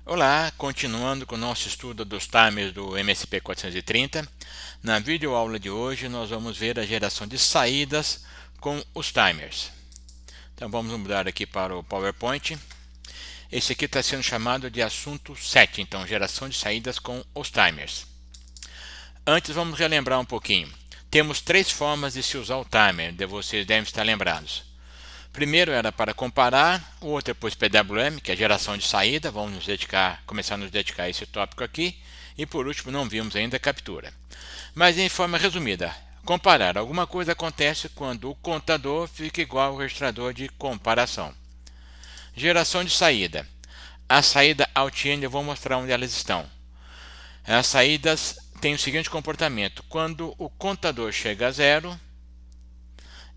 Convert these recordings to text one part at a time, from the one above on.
Olá, continuando com o nosso estudo dos timers do MSP430. Na videoaula de hoje nós vamos ver a geração de saídas com os timers. Então vamos mudar aqui para o PowerPoint. Esse aqui está sendo chamado de assunto 7, então geração de saídas com os timers. Antes vamos relembrar um pouquinho. Temos três formas de se usar o timer, vocês devem estar lembrados. Primeiro era para comparar, o outro depois PWM, que é geração de saída, vamos começar a nos dedicar a esse tópico aqui, e por último não vimos ainda a captura. Mas em forma resumida, comparar, alguma coisa acontece quando o contador fica igual ao registrador de comparação. Geração de saída, a saída out-end eu vou mostrar onde elas estão. As saídas têm o seguinte comportamento: quando o contador chega a zero,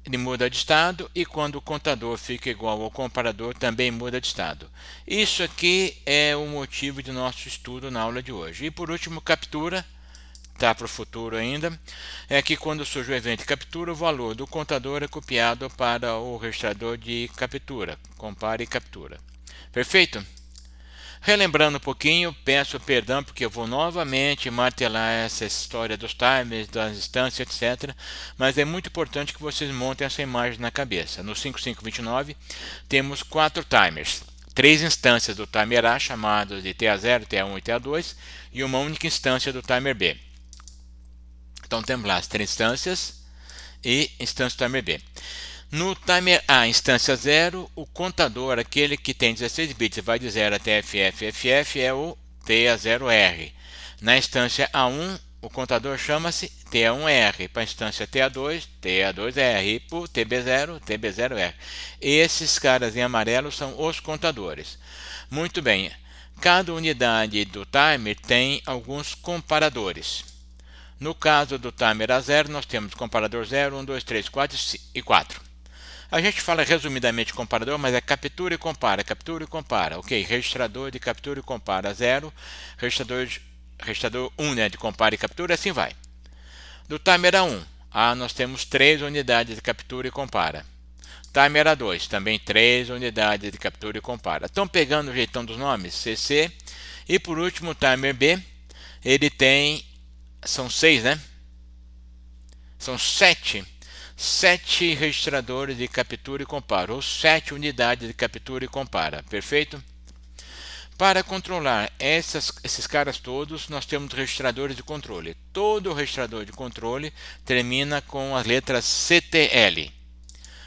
ele muda de estado, e quando o contador fica igual ao comparador, também muda de estado. Isso aqui é o motivo de nosso estudo na aula de hoje. E por último, captura, está para o futuro ainda, é que quando surge o evento de captura, o valor do contador é copiado para o registrador de captura, compara e captura. Perfeito? Relembrando um pouquinho, peço perdão porque eu vou novamente martelar essa história dos timers, das instâncias, etc. Mas é muito importante que vocês montem essa imagem na cabeça. No 5529 temos 4 timers. 3 instâncias do timer A, chamados de TA0, TA1 e TA2, e uma única instância do timer B. Então temos lá as 3 instâncias e instância do timer B. No timer A, instância 0, o contador, aquele que tem 16 bits, vai de 0 até FFFF, é o TA0R. Na instância A1, o contador chama-se TA1R. Para a instância TA2, TA2R. E para o TB0, TB0R. Esses caras em amarelo são os contadores. Muito bem, cada unidade do timer tem alguns comparadores. No caso do timer A0, nós temos comparador 0, 1, 2, 3, 4 e 4. A gente fala resumidamente comparador, mas é captura e compara, captura e compara. Ok, registrador de captura e compara 0, registrador 1, né, de compara e captura, assim vai. Do timer A1, nós temos 3 unidades de captura e compara. Timer A2, também 3 unidades de captura e compara. Estão pegando o jeitão dos nomes? CC. E por último, o timer B, ele tem, são 6, né? São 7 registradores de captura e compara, ou 7 unidades de captura e compara, perfeito? Para controlar esses caras todos, nós temos registradores de controle. Todo registrador de controle termina com as letras CTL.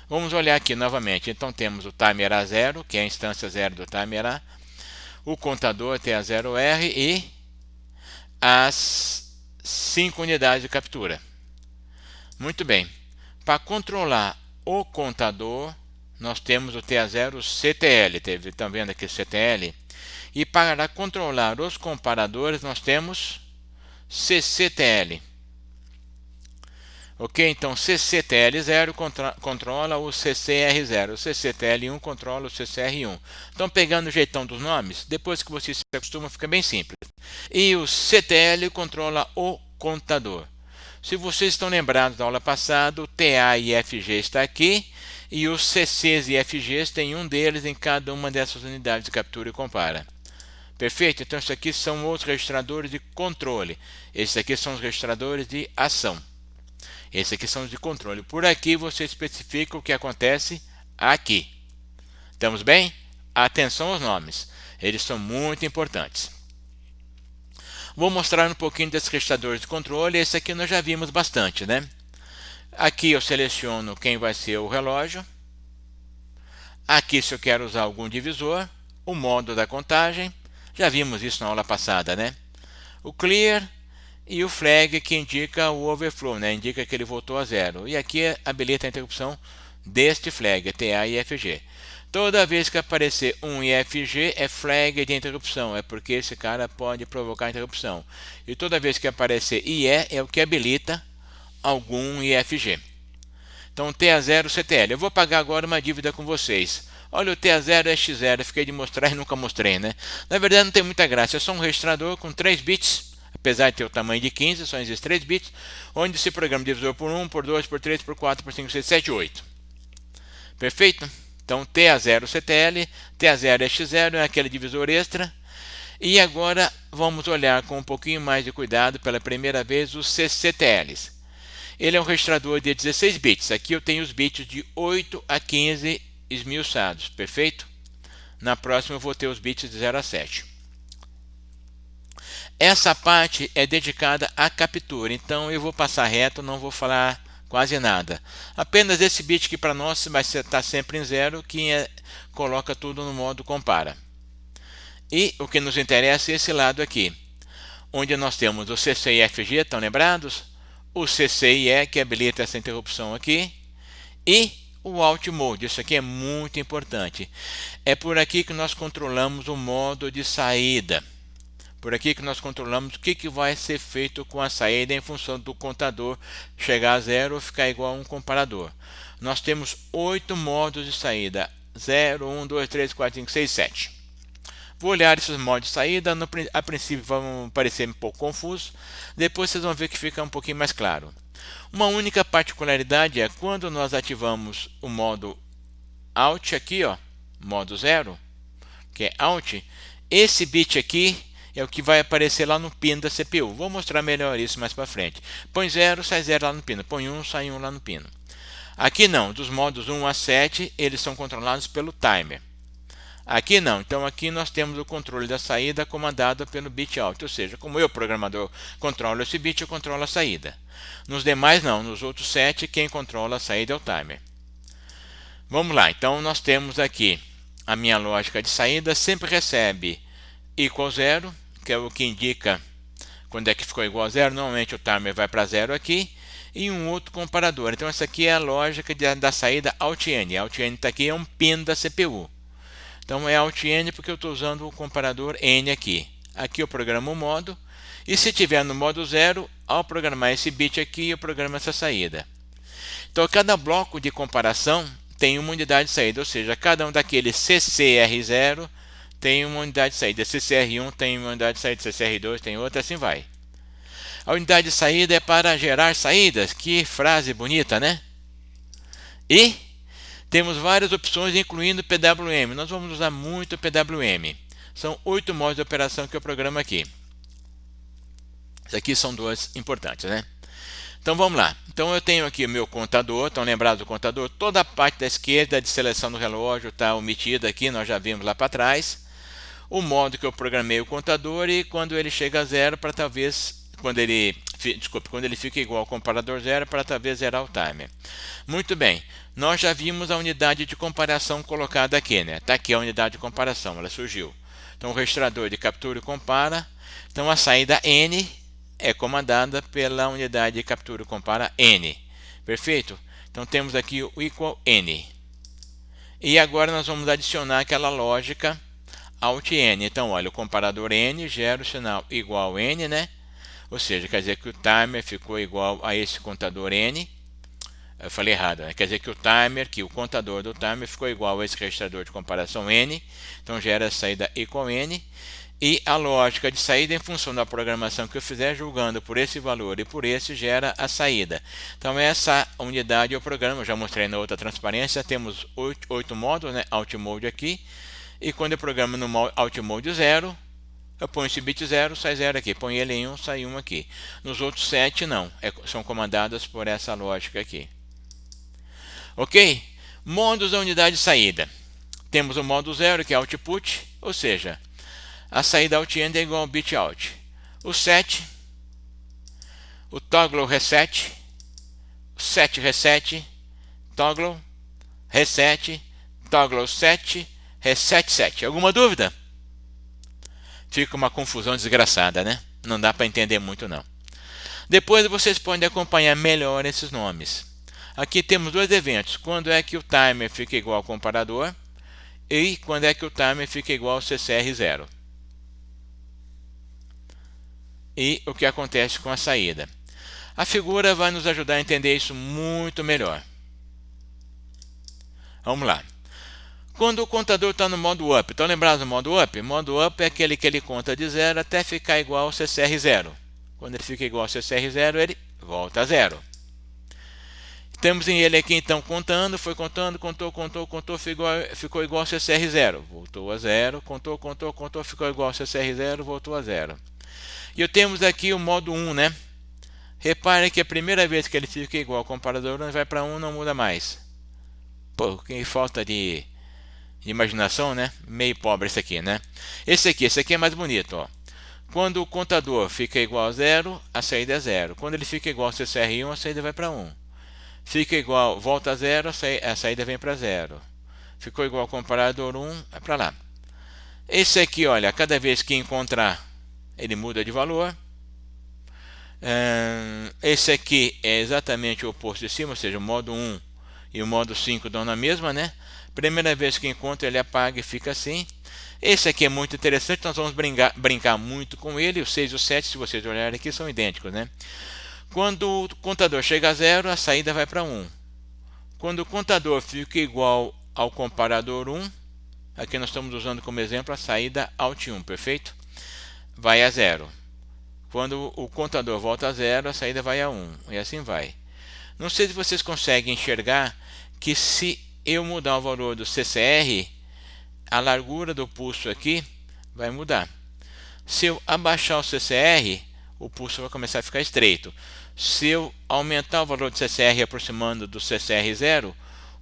Vamos olhar aqui novamente. Então temos o timer A0, que é a instância 0 do timer A, o contador TA0R e as 5 unidades de captura. Muito bem. Para controlar o contador, nós temos o TA0 CTL, estão vendo aqui CTL? E para controlar os comparadores, nós temos CCTL. Ok, então CCTL0 controla o CCR0, o CCTL1 controla o CCR1. Estão pegando o jeitão dos nomes? Depois que você se acostuma, fica bem simples. E o CTL controla o contador. Se vocês estão lembrados da aula passada, o TA e FG está aqui, e os CCs e FGs tem um deles em cada uma dessas unidades de captura e compara. Perfeito? Então, isso aqui são os registradores de controle. Esses aqui são os registradores de ação. Esses aqui são os de controle. Por aqui você especifica o que acontece aqui. Estamos bem? Atenção aos nomes. Eles são muito importantes. Vou mostrar um pouquinho desses registradores de controle. Esse aqui nós já vimos bastante, né? Aqui eu seleciono quem vai ser o relógio. Aqui, se eu quero usar algum divisor, o modo da contagem. Já vimos isso na aula passada, né? O clear e o flag, que indica o overflow, né? Indica que ele voltou a zero. E aqui habilita a interrupção deste flag, TA e FG. Toda vez que aparecer um IFG é flag de interrupção, é porque esse cara pode provocar interrupção. E toda vez que aparecer IE é o que habilita algum IFG. Então TA0 CTL. Eu vou pagar agora uma dívida com vocês. Olha, o TA0 é X0, fiquei de mostrar e nunca mostrei, né? Na verdade não tem muita graça, é só um registrador com 3 bits, apesar de ter o tamanho de 15, só existem 3 bits, onde se programa divisor por 1, por 2, por 3, por 4, por 5, 6, 7, 8. Perfeito? Então TA0 CTL, TA0 é X0, é aquele divisor extra, E agora vamos olhar com um pouquinho mais de cuidado pela primeira vez os CCTLs. Ele é um registrador de 16 bits. Aqui eu tenho os bits de 8 a 15 esmiuçados, perfeito? Na próxima eu vou ter os bits de 0 a 7. Essa parte é dedicada à captura, então eu vou passar reto, não vou falar quase nada. Apenas esse bit que para nós vai estar sempre em 0, que coloca tudo no modo compara. E o que nos interessa é esse lado aqui, onde nós temos o CC e FG, estão lembrados? O CC e E, que habilita essa interrupção aqui, e o Alt Mode. Isso aqui é muito importante. É por aqui que nós controlamos o modo de saída. Por aqui que nós controlamos o que vai ser feito com a saída em função do contador chegar a 0 ou ficar igual a um comparador. Nós temos 8 modos de saída: 0, 1, 2, 3, 4, 5, 6, 7. Vou olhar esses modos de saída. A princípio vão parecer um pouco confusos, depois vocês vão ver que fica um pouquinho mais claro. Uma única particularidade é quando nós ativamos o modo Alt aqui, ó, modo 0, que é Alt, esse bit aqui é o que vai aparecer lá no pino da CPU. Vou mostrar melhor isso mais para frente. Põe 0, sai 0 lá no pino. Põe 1, sai 1 lá no pino. Aqui não, dos modos 1 a 7, eles são controlados pelo timer. Aqui não, então aqui nós temos o controle da saída comandado pelo bit alt, ou seja, como eu, programador, controlo esse bit, eu controlo a saída. Nos demais não, nos outros 7, quem controla a saída é o timer. Vamos lá, então nós temos aqui a minha lógica de saída, sempre recebe equal 0, que é o que indica quando é que ficou igual a 0. Normalmente o timer vai para 0 aqui, e um outro comparador. Então essa aqui é a lógica da saída Alt-N. Alt-N está aqui, é um pino da CPU. Então é Alt-N porque eu estou usando o comparador N aqui. Aqui eu programo o modo, e se tiver no modo 0, ao programar esse bit aqui, eu programo essa saída. Então cada bloco de comparação tem uma unidade de saída, ou seja, cada um daqueles CCR0 tem uma unidade de saída, CCR1 tem uma unidade de saída, CCR2 tem outra, assim vai. A unidade de saída é para gerar saídas. Que frase bonita, né? E temos várias opções, incluindo PWM. Nós vamos usar muito PWM. São 8 modos de operação que eu programo aqui. Isso aqui são duas importantes, né? Então vamos lá. Então eu tenho aqui o meu contador. Estão lembrados do contador? Toda a parte da esquerda de seleção do relógio está omitida aqui, nós já vimos lá para trás. O modo que eu programei o contador, e quando ele chega a 0, para talvez, quando ele fica igual ao comparador 0, para talvez zerar o timer. Muito bem, nós já vimos a unidade de comparação colocada aqui, né? Está aqui a unidade de comparação, ela surgiu. Então o registrador de captura e compara. Então a saída N é comandada pela unidade de captura e compara N. Perfeito? Então temos aqui o equal N. E agora nós vamos adicionar aquela lógica Alt-N. Então, olha, o comparador N gera o sinal igual N, né? Ou seja, quer dizer que o timer ficou igual a esse contador N. Eu falei errado, né? Quer dizer que o contador do timer ficou igual a esse registrador de comparação N. Então, gera a saída igual N. E a lógica de saída, em função da programação que eu fizer, julgando por esse valor e por esse, gera a saída. Então, essa unidade eu programo. Eu já mostrei na outra transparência. Temos 8 modos, né? Alt Mode aqui. E quando eu programo no Alt Mode 0, eu ponho esse bit 0, sai 0 aqui. Põe ele em 1, sai 1 aqui. Nos outros 7 não, são comandadas por essa lógica aqui. Ok? Modos da unidade de saída. Temos o modo 0, que é output, ou seja, a saída Alt-N é igual ao bit out. O set, o toggle reset, o set reset, toggle reset, toggle set, reset set. Alguma dúvida? Fica uma confusão desgraçada, né? Não dá para entender muito não. Depois vocês podem acompanhar melhor esses nomes. Aqui temos dois eventos. Quando é que o timer fica igual ao comparador e quando é que o timer fica igual ao CCR0. E o que acontece com a saída. A figura vai nos ajudar a entender isso muito melhor. Vamos lá. Quando o contador está no modo up, estão lembrados do modo up? O modo up é aquele que ele conta de 0 até ficar igual ao CCR0. Quando ele fica igual ao CCR0, ele volta a 0. Temos ele aqui então contando, foi contando, contou, ficou igual a CCR0, voltou a 0, contou, ficou igual a CCR0, voltou a 0. E temos aqui o modo 1, né? Repare que a primeira vez que ele fica igual ao comparador 1, vai para 1, não muda mais. Pô, que falta de imaginação, né? Meio pobre esse aqui, né? Esse aqui é mais bonito, ó. Quando o contador fica igual a 0, a saída é 0. Quando ele fica igual a CCR1, a saída vai para 1. Fica igual, volta a 0, a saída vem para 0. Ficou igual ao comparador 1, é para lá. Esse aqui, olha, cada vez que encontrar, ele muda de valor. Esse aqui é exatamente o oposto de cima, ou seja, o modo 1 e o modo 5 dão na mesma, né? Primeira vez que encontra, ele apaga e fica assim. Esse aqui é muito interessante, nós vamos brincar muito com ele. O 6 e o 7, se vocês olharem aqui, são idênticos, né? Quando o contador chega a 0, a saída vai para 1. Quando o contador fica igual ao comparador 1, aqui nós estamos usando como exemplo a saída Alt 1, perfeito? Vai a 0. Quando o contador volta a 0, a saída vai a 1, e assim vai. Não sei se vocês conseguem enxergar que se eu mudar o valor do CCR, a largura do pulso aqui vai mudar. Se eu abaixar o CCR, o pulso vai começar a ficar estreito. Se eu aumentar o valor do CCR aproximando do CCR0,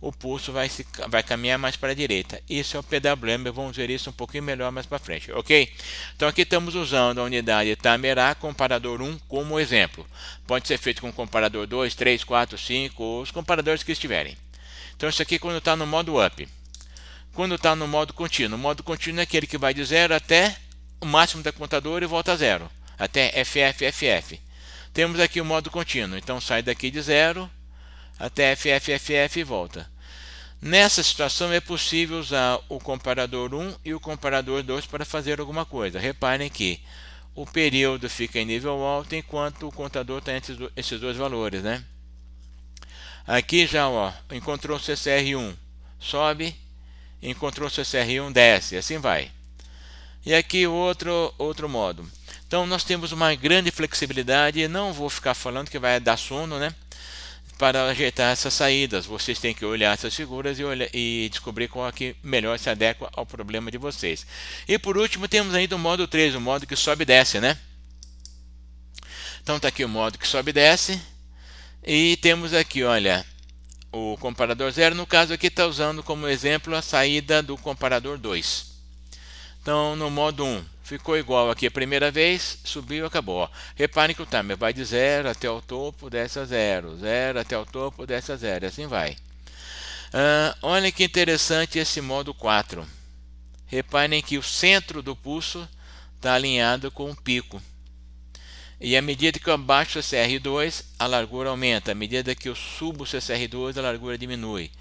o pulso vai caminhar mais para a direita. Isso é o PWM, vamos ver isso um pouquinho melhor mais para frente, ok? Então aqui estamos usando a unidade timer A, comparador 1 como exemplo. Pode ser feito com comparador 2, 3, 4, 5, ou os comparadores que estiverem. Então isso aqui quando está no modo up. Quando está no modo contínuo. O modo contínuo é aquele que vai de 0 até o máximo da contadora e volta a 0. Até FFFF. Temos aqui o modo contínuo. Então sai daqui de 0 até FFFF e volta. Nessa situação é possível usar o comparador 1 e o comparador 2 para fazer alguma coisa. Reparem que o período fica em nível alto enquanto o contador está entre esses dois valores, né? Aqui já, ó, encontrou o CCR1, sobe, encontrou o CCR1, desce, assim vai. E aqui outro modo. Então nós temos uma grande flexibilidade, não vou ficar falando que vai dar sono, né? Para ajeitar essas saídas, vocês têm que olhar essas figuras e descobrir qual que melhor se adequa ao problema de vocês. E por último temos ainda o modo 3, o modo que sobe e desce, né? Então está aqui o modo que sobe e desce. E temos aqui, olha, o comparador 0, no caso aqui está usando como exemplo a saída do comparador 2. Então no modo 1, ficou igual aqui a primeira vez, subiu e acabou. Reparem que o timer vai de 0 até o topo, desce a 0, 0 até o topo, desce a 0, e assim vai. Olha que interessante esse modo 4. Reparem que o centro do pulso está alinhado com o pico. E à medida que eu abaixo o CCR2, a largura aumenta. À medida que eu subo o CCR2, a largura diminui.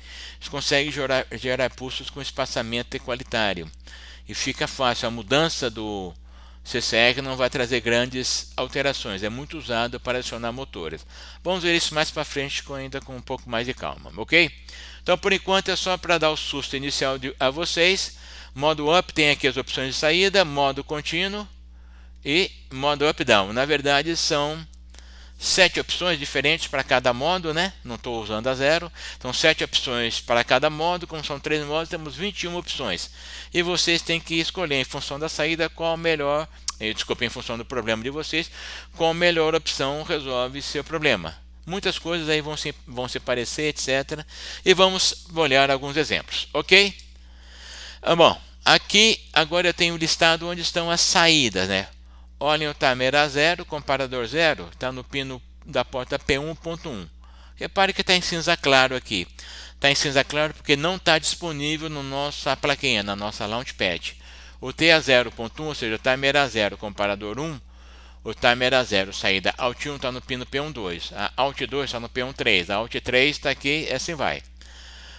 Isso consegue gerar pulsos com espaçamento equalitário. E fica fácil. A mudança do CCR não vai trazer grandes alterações. É muito usado para acionar motores. Vamos ver isso mais para frente, ainda com um pouco mais de calma, ok? Então, por enquanto, é só para dar o susto inicial a vocês. Modo up tem aqui as opções de saída, modo contínuo e modo up-down. Na verdade são 7 opções diferentes para cada modo, né? Não estou usando a 0. São 7 opções para cada modo. Como são 3 modos, temos 21 opções. E vocês têm que escolher em função da saída qual a melhor, desculpa, em função do problema de vocês, qual a melhor opção resolve seu problema. Muitas coisas aí vão se parecer, etc. E vamos olhar alguns exemplos, ok? Bom, aqui agora eu tenho listado onde estão as saídas, né? Olhem o timer A0, comparador 0, está no pino da porta P1.1. Repare que está em cinza claro aqui. Está em cinza claro porque não está disponível na nossa plaquinha, na nossa Launchpad. O TA0.1, ou seja, o timer A0, comparador 1, o timer A0, saída Alt 1 está no pino P12, a Alt 2 está no P13, a Alt 3 está aqui, assim vai.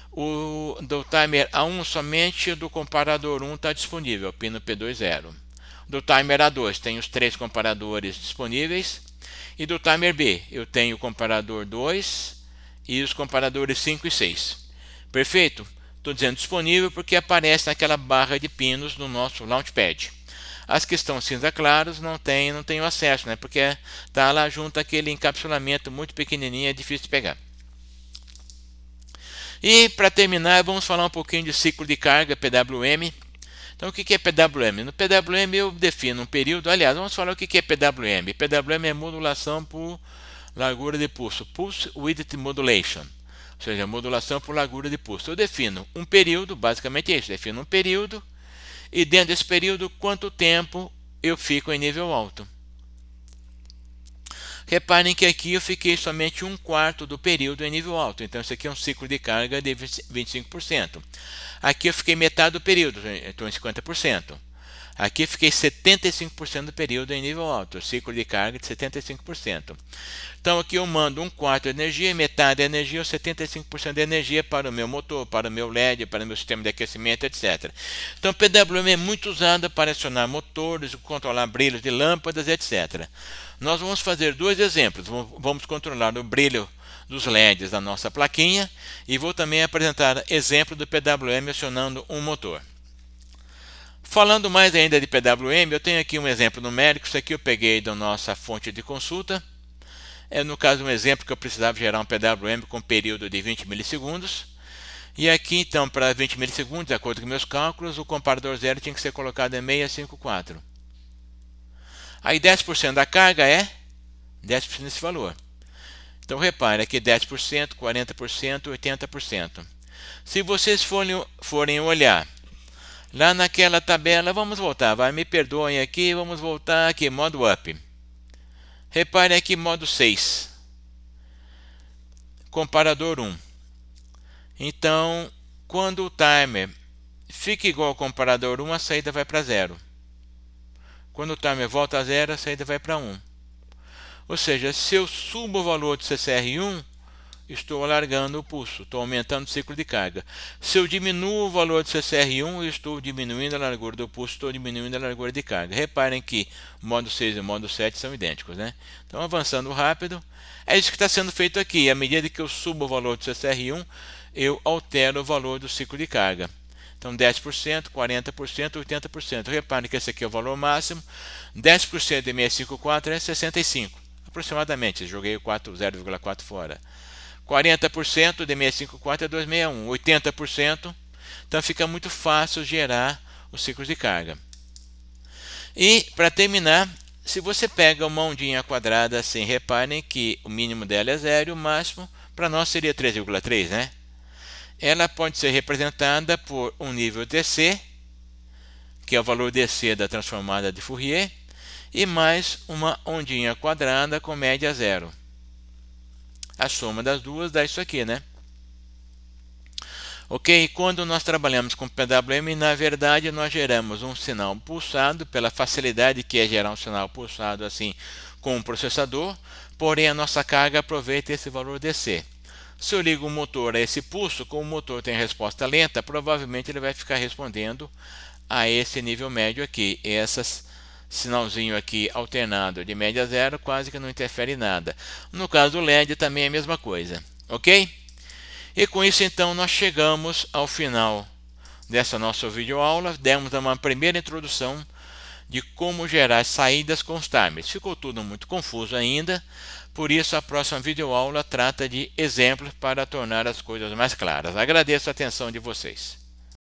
O do timer A1 somente do comparador 1 está disponível, pino P20. Do timer A2 tem os 3 comparadores disponíveis. E do timer B eu tenho o comparador 2 e os comparadores 5 e 6. Perfeito? Estou dizendo disponível porque aparece naquela barra de pinos no nosso Launchpad. As que estão cinza claros não tenho acesso, né? Porque está lá junto aquele encapsulamento muito pequenininho, é difícil de pegar. E para terminar, vamos falar um pouquinho de ciclo de carga, PWM. Então, o que é PWM? No PWM eu defino um período. Aliás, vamos falar o que é PWM. PWM é modulação por largura de pulso, Pulse Width Modulation, ou seja, modulação por largura de pulso. Eu defino um período, basicamente é isso, defino um período, e dentro desse período, quanto tempo eu fico em nível alto. Reparem que aqui eu fiquei somente 1/4 do período em nível alto, então isso aqui é um ciclo de carga de 25%. Aqui eu fiquei metade do período, então 50%. Aqui eu fiquei 75% do período em nível alto, ciclo de carga de 75%. Então aqui eu mando 1/4 de energia, metade da energia, ou 75% de energia para o meu motor, para o meu LED, para o meu sistema de aquecimento, etc. Então o PWM é muito usado para acionar motores, controlar brilhos de lâmpadas, etc. Nós vamos fazer dois exemplos. Vamos controlar o brilho dos LEDs da nossa plaquinha e vou também apresentar exemplo do PWM acionando um motor. Falando mais ainda de PWM, eu tenho aqui um exemplo numérico. Isso aqui eu peguei da nossa fonte de consulta. É no caso um exemplo que eu precisava gerar um PWM com período de 20 milissegundos. E aqui então para 20 milissegundos, de acordo com meus cálculos, o comparador zero tinha que ser colocado em 654. Aí 10% da carga é 10% desse valor. Então repare aqui 10%, 40%, 80%. Se vocês forem olhar lá naquela tabela, vamos voltar, me perdoem aqui, vamos voltar aqui, modo up. Repare aqui, modo 6. Comparador 1. Então, quando o timer fica igual ao comparador 1, a saída vai para 0. Quando o timer volta a 0, a saída vai para 1. Ou seja, se eu subo o valor de CCR1, estou alargando o pulso, estou aumentando o ciclo de carga. Se eu diminuo o valor de CCR1, eu estou diminuindo a largura do pulso, estou diminuindo a largura de carga. Reparem que o modo 6 e o modo 7 são idênticos, né? Então, avançando rápido, é isso que está sendo feito aqui. À medida que eu subo o valor de CCR1, eu altero o valor do ciclo de carga. Então, 10%, 40%, 80%. Reparem que esse aqui é o valor máximo. 10% de 654 é 65, aproximadamente. Joguei o 0,4 fora. 40% de 654 é 261, 80%, então fica muito fácil gerar os ciclos de carga. E para terminar, se você pega uma ondinha quadrada assim, reparem que o mínimo dela é 0 e o máximo para nós seria 3,3, né? Ela pode ser representada por um nível DC, que é o valor DC da transformada de Fourier, e mais uma ondinha quadrada com média 0. A soma das duas dá isso aqui, né? Ok? Quando nós trabalhamos com PWM, na verdade nós geramos um sinal pulsado, pela facilidade que é gerar um sinal pulsado assim com um processador, porém a nossa carga aproveita esse valor DC. Se eu ligo o motor a esse pulso, como o motor tem resposta lenta, provavelmente ele vai ficar respondendo a esse nível médio aqui. Essas sinalzinho aqui alternado de média 0 quase que não interfere em nada. No caso do LED também é a mesma coisa, ok? E com isso então nós chegamos ao final dessa nossa videoaula. Demos uma primeira introdução de como gerar saídas com os timers. Ficou tudo muito confuso ainda, por isso a próxima videoaula trata de exemplos para tornar as coisas mais claras. Agradeço a atenção de vocês.